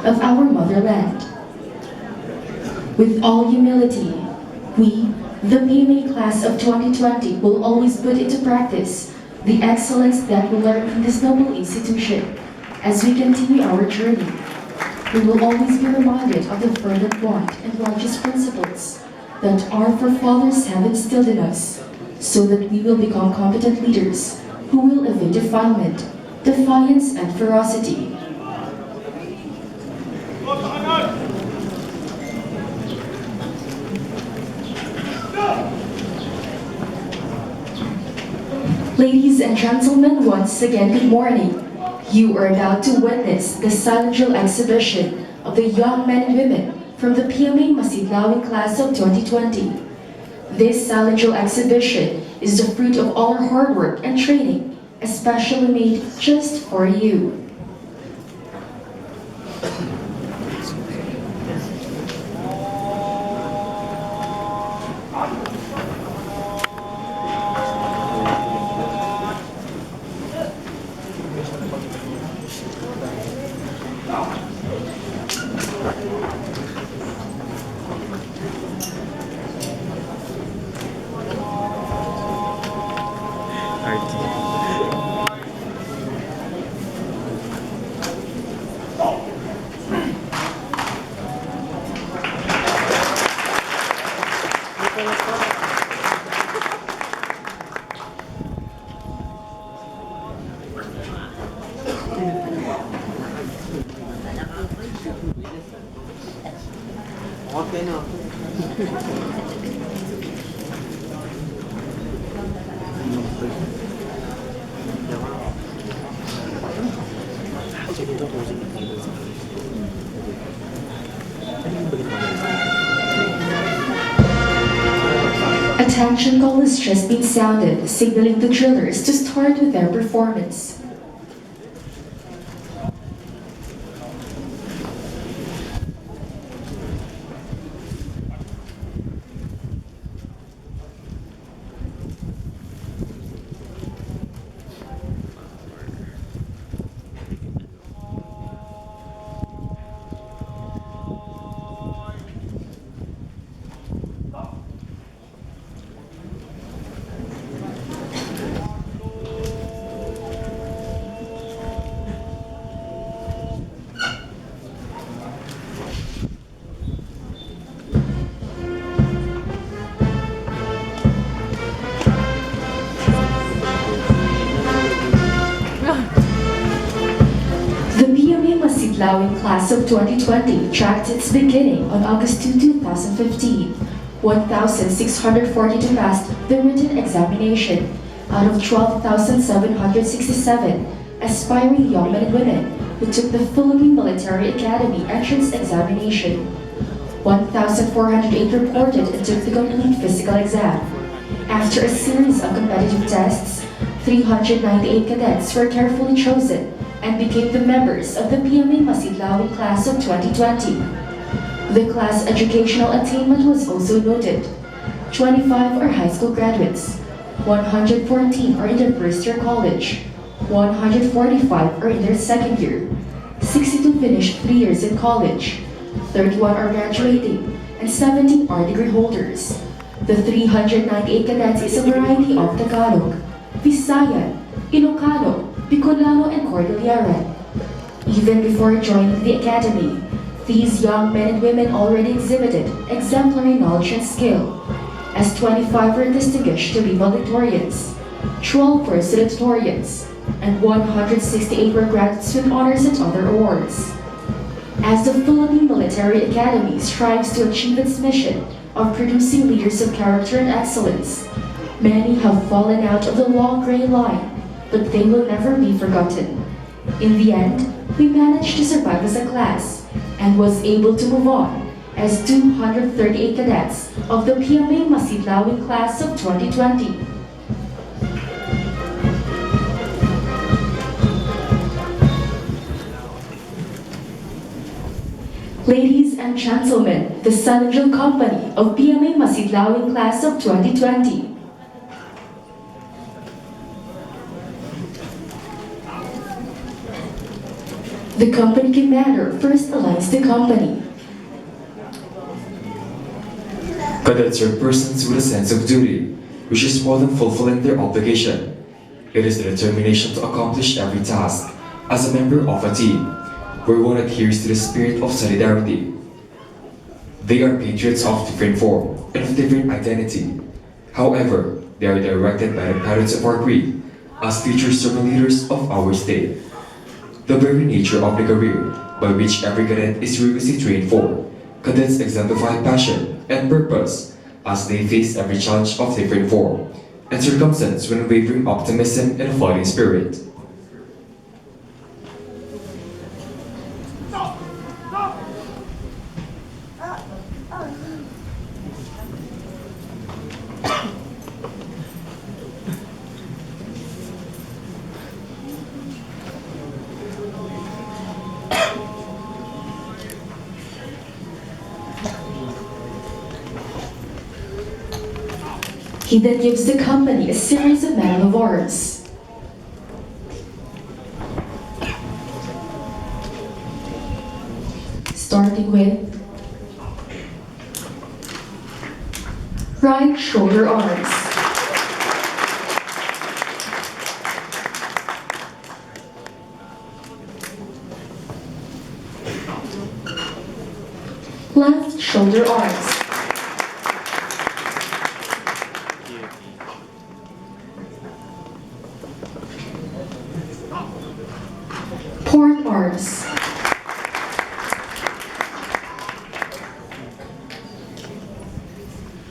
of our motherland. With all humility, we, the PMA Class of 2020, will always put into practice the excellence that we learn in this noble institution. As we continue our journey, we will always be reminded of the fervent bond and righteous principles that our forefathers have instilled in us, so that we will become competent leaders who will evade defilement, defiance, and ferocity. Ladies and gentlemen, once again, good morning. You are about to witness the silent drill exhibition of the young men and women from the PMA Masidlawin Class of 2020. This silent drill exhibition is the fruit of all our hard work and training, especially made just for you. Okay, no. Attention call has just been sounded, signaling the drillers to start with their performance. The PMA Masidlawin Class of 2020 tracked its beginning on August 2, 2015. 1,642 passed the written examination out of 12,767 aspiring young men and women who took the Philippine Military Academy entrance examination. 1,408 reported and took the complete physical exam. After a series of competitive tests, 398 cadets were carefully chosen and became the members of the PMA Masidlawin Class of 2020. The class educational attainment was also noted. 25 are high school graduates, 114 are in their first year college, 145 are in their second year, 62 finished 3 years in college, 31 are graduating, and 17 are degree holders. The 398 cadets is a variety of Tagalog, Visayan, Ilocano, Bicolano, and Cordilleran. Even before joining the academy, these young men and women already exhibited exemplary knowledge and skill, as 25 were distinguished to be valedictorians, 12 were salutatorians, and 168 were graduates with honors and other awards. As the Philippine Military Academy strives to achieve its mission of producing leaders of character and excellence, many have fallen out of the long gray line, but they will never be forgotten. In the end, we managed to survive as a class and was able to move on as 238 cadets of the PMA Masidlawin Class of 2020. Ladies and gentlemen, the Sun Drill Company of PMA Masidlawin Class of 2020. The company commander first aligns the company. Cadets are persons with a sense of duty, which is more than fulfilling their obligation. It is the determination to accomplish every task as a member of a team, where one adheres to the spirit of solidarity. They are patriots of different form and of different identity. However, they are directed by the patterns of our creed as future servant leaders of our state. The very nature of the career by which every cadet is rigorously trained for, cadets exemplify passion and purpose as they face every challenge of different form and circumstance with unwavering optimism and a fighting spirit. He then gives the company a series of medal awards. Starting with right shoulder arms. Left shoulder arms. Port arms.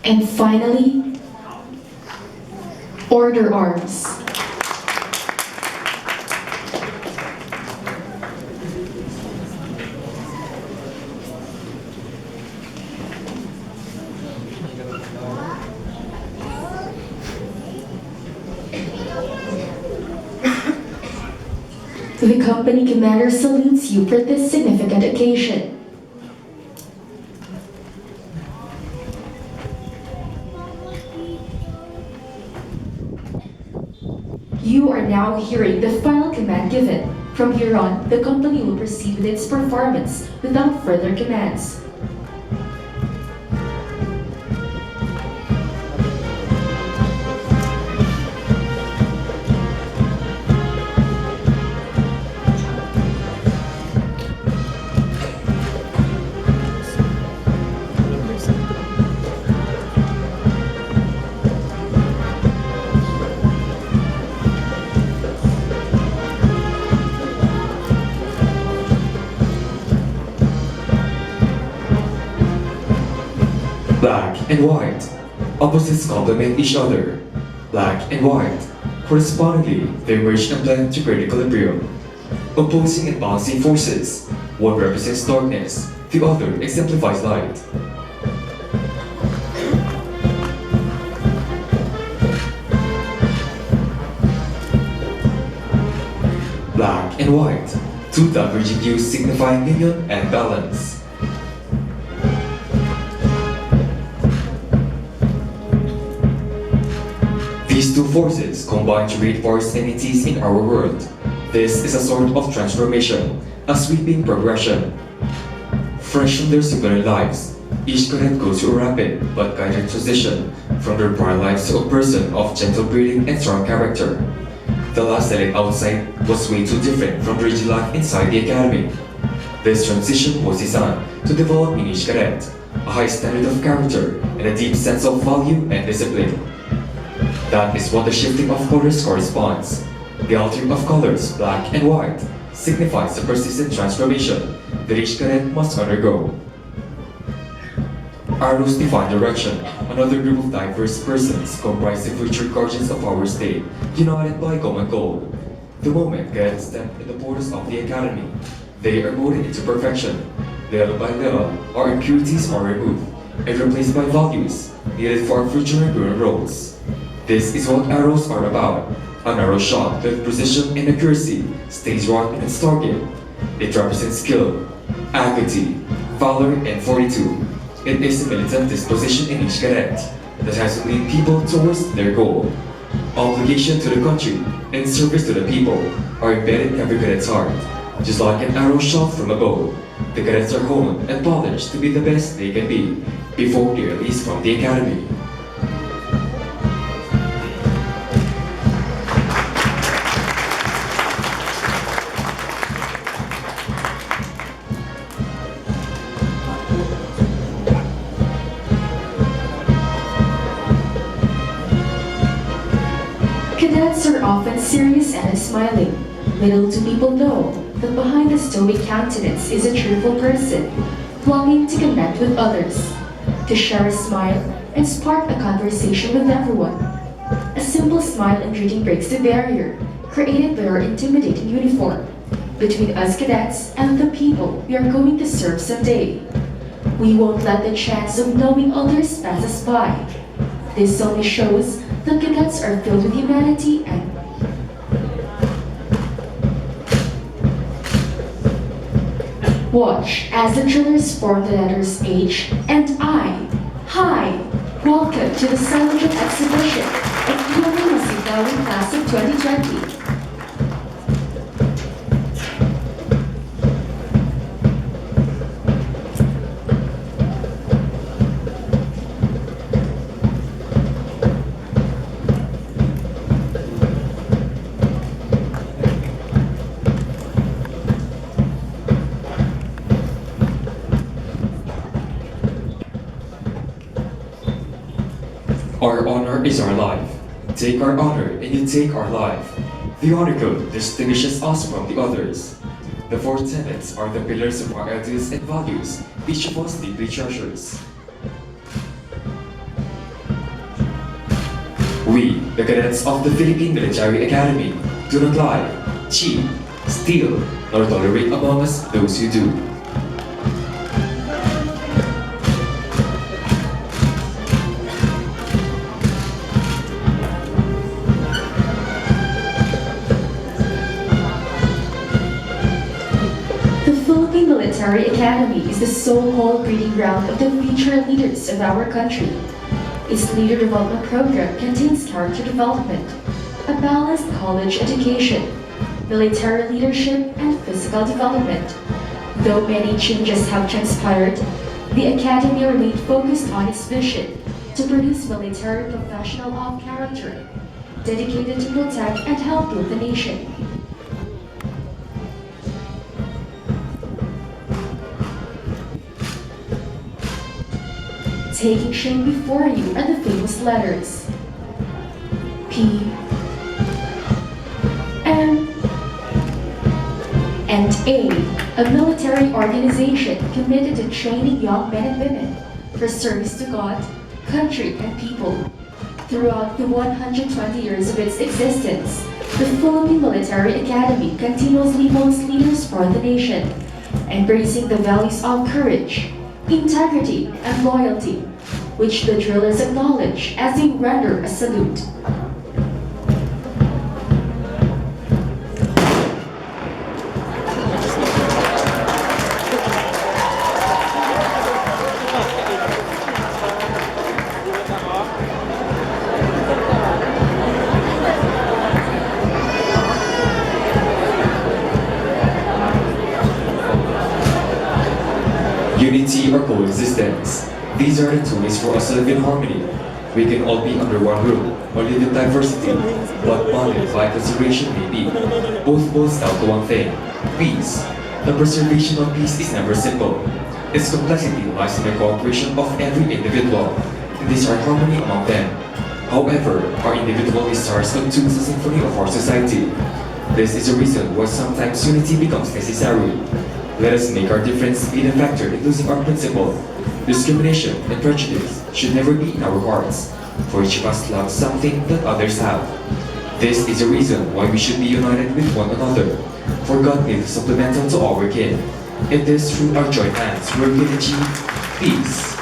And finally, order arms. The company commander salutes you for this significant occasion. You are now hearing the final command given. From here on, the company will proceed with its performance without further commands. Black and white. Opposites complement each other. Black and white. Correspondingly, they merge and blend to create equilibrium. Opposing and balancing forces. One represents darkness, the other exemplifies light. Black and white. Two diverging hues signifying union and balance. These two forces combine to create various entities in our world. This is a sort of transformation, a sweeping progression. Fresh from their civilian lives, each cadet goes through a rapid but guided transition from their prior lives to a person of gentle breeding and strong character. The last cadet outside was way too different from the rigid life inside the academy. This transition was designed to develop in each cadet a high standard of character and a deep sense of value and discipline. That is what the shifting of colors corresponds. The altering of colors, black and white, signifies the persistent transformation that each cadet must undergo. Arrows define direction. Another group of diverse persons comprise the future guardians of our state, united by a common goal. The moment cadets step in the borders of the academy, they are molded into perfection. Little by little, our impurities are removed and replaced by values needed for our future enduring roles. This is what arrows are about. An arrow shot with precision and accuracy stays right in its target. It represents skill, acuity, valor, and fortitude. It is the militant disposition in each cadet that has to lead people towards their goal. Obligation to the country and service to the people are embedded in every cadet's heart. Just like an arrow shot from a bow, the cadets are honed and polished to be the best they can be before they are released from the academy. Cadets are often serious and smiling. Little do people know that behind the stoic countenance is a cheerful person, longing to connect with others, to share a smile and spark a conversation with everyone. A simple smile and greeting breaks the barrier created by our intimidating uniform between us cadets and the people we are going to serve someday. We won't let the chance of knowing others pass us by. This only shows that cadets are filled with humanity and watch as the drillers form the letters H and I. Hi! Welcome to the Silent Exhibition of PMA Masidlawin Class of 2020. Our honor is our life. Take our honor and you take our life. The honor code distinguishes us from the others. The four tenets are the pillars of our ideals and values each of us deeply treasures. We, the cadets of the Philippine Military Academy, do not lie, cheat, steal, nor tolerate among us those who do. The Military Academy is the so-called breeding ground of the future leaders of our country. Its leader development program contains character development, a balanced college education, military leadership, and physical development. Though many changes have transpired, the Academy remained focused on its mission to produce military professionals of character, dedicated to protect and help build the nation. Taking shape before you are the famous letters P, M, and A military organization committed to training young men and women for service to God, country, and people. Throughout the 120 years of its existence, the Philippine Military Academy continuously molds leaders for the nation, embracing the values of courage, integrity, and loyalty, which the drillers acknowledge as they render a salute. Unity or coexistence. These are the two ways for us to live in harmony. We can all be under one roof or live in diversity, but bonded by consideration may be. Both boils down to one thing, peace. The preservation of peace is never simple. Its complexity lies in the cooperation of every individual, and these are harmony among them. However, our individual desires contunes the symphony of our society. This is the reason why sometimes unity becomes necessary. Let us make our difference be the factor in losing our principle. Discrimination and prejudice should never be in our hearts, for each of us loves something that others have. This is the reason why we should be united with one another, for God made us supplemental to our kin. It is through our joint hands where we can achieve peace.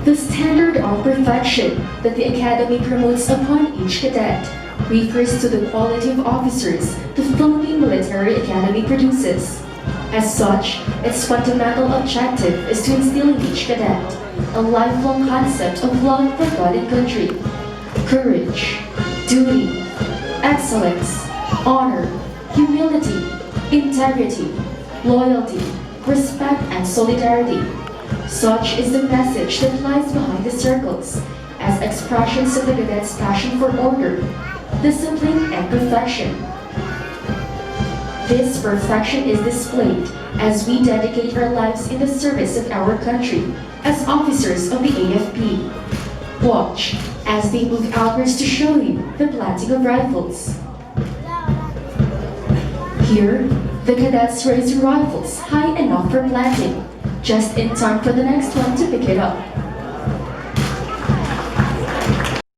The standard of perfection that the Academy promotes upon each cadet refers to the quality of officers the Philippine Military Academy produces. As such, its fundamental objective is to instill in each cadet a lifelong concept of love for God and country, courage, duty, excellence, honor, humility, integrity, loyalty, respect, and solidarity. Such is the message that lies behind the circles, as expressions of the cadets' passion for order, discipline, and perfection. This perfection is displayed as we dedicate our lives in the service of our country as officers of the AFP. Watch as they move outwards to show you the planting of rifles. Here, the cadets raise rifles high enough for planting, just in time for the next one to pick it up.